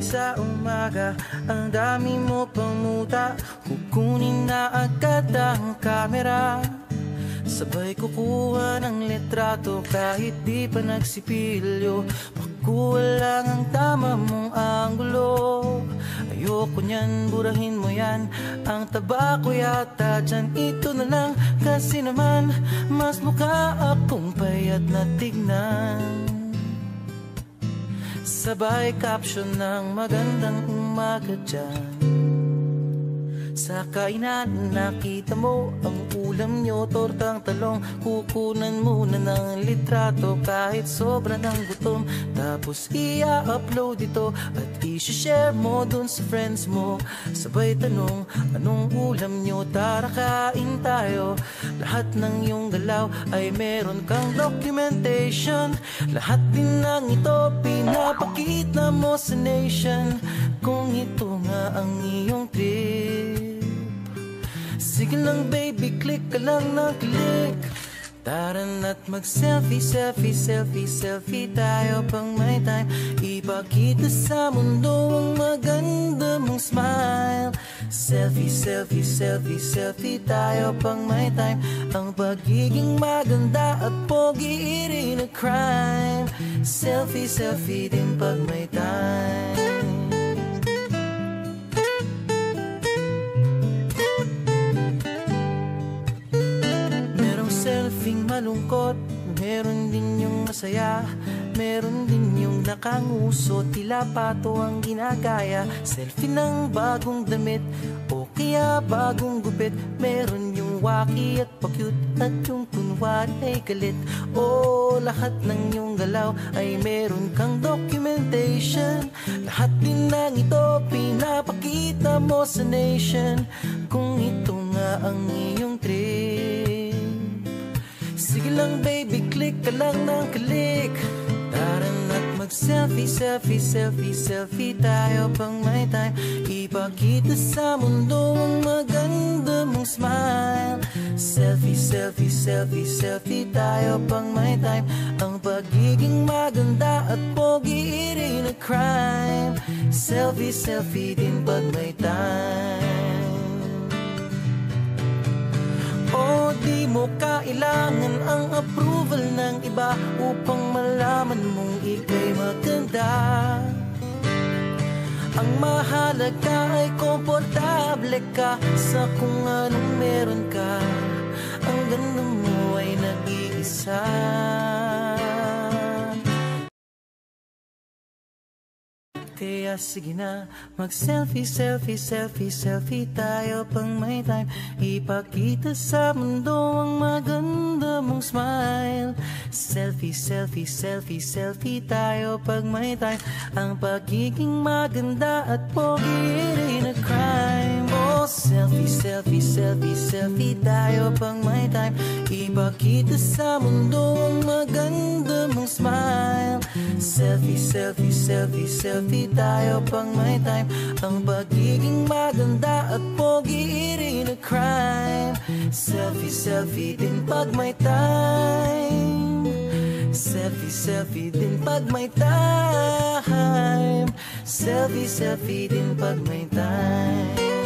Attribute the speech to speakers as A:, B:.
A: sa umaga, ang dami mo pamuta, kukunin na agad ang kamera. Sabay kukuha ng litrato kahit di pa nagsipilyo, pakuha lang ang tama mong anggulo. Ayoko niyan, burahin mo yan, ang taba ko yata dyan. Ito na lang kasi naman mas mukha akong payat na tignan. Sabay caption ng magandang umaga dyan. Sa kainan nakita mo ang ulam nyo, tortang talong. Kukunan muna ng litrato kahit sobra ng gutom. Tapos i-upload ito at i-share mo dun sa friends mo. Sabay tanong, anong ulam nyo? Tara kain tayo. Lahat ng iyong galaw ay meron kang documentation. Lahat din ng ito pinapakita mo sa nation. Kung ito nga ang iyong trip, sige lang baby, click ka lang ng click. Tara na't mag-selfie, selfie, selfie, selfie tayo pang may time. Ipakita sa mundo ang maganda mong smile. Selfie, selfie, selfie, selfie tayo pang may time. Ang pagiging maganda at pogi rin a crime. Selfie, selfie din pag may time. Selfing malungkot, meron din yung masaya. Meron din yung nakanguso, tila pato ang ginagaya. Selfie ng bagong damit o kaya bagong gupit. Meron yung waki at pa-cute at yung kunwari ay galit. O lahat ng yung galaw ay meron kang documentation. Lahat din ng ito pinapakita mo sa nation. Kung ito nga ang iyong trip, sige lang baby, click ka lang ng click. Tara na't mag-selfie, selfie, selfie, selfie tayo pang may time. Ipakita sa mundo ang maganda mong smile. Selfie, selfie, selfie, selfie tayo pang may time. Ang pagiging maganda at pogi rin a crime. Selfie, selfie din pag may time. O di mo kailangan ang approval ng iba upang malaman mong ika'y maganda. Ang mahalaga ay komportable ka sa kung anong meron ka. Ang ganda mo ay nag-iisa. Kaya sige na, mag-selfie, selfie, selfie, selfie tayo pang may time. Ipakita sa mundo ang maganda mong smile. Selfie, selfie, selfie, selfie tayo pag may time. Ang pagiging maganda at pogi rin a crime. Oh, selfie, selfie, selfie, selfie tayo pang may time. Ipakita sa mundo ang maganda mong smile. Selfie, selfie, selfie, selfie tayo pang may time. Ang pagiging maganda at pogi rin a crime. Selfie, selfie din pag may time. Selfie, selfie din pag may time. Selfie, selfie din pag may time.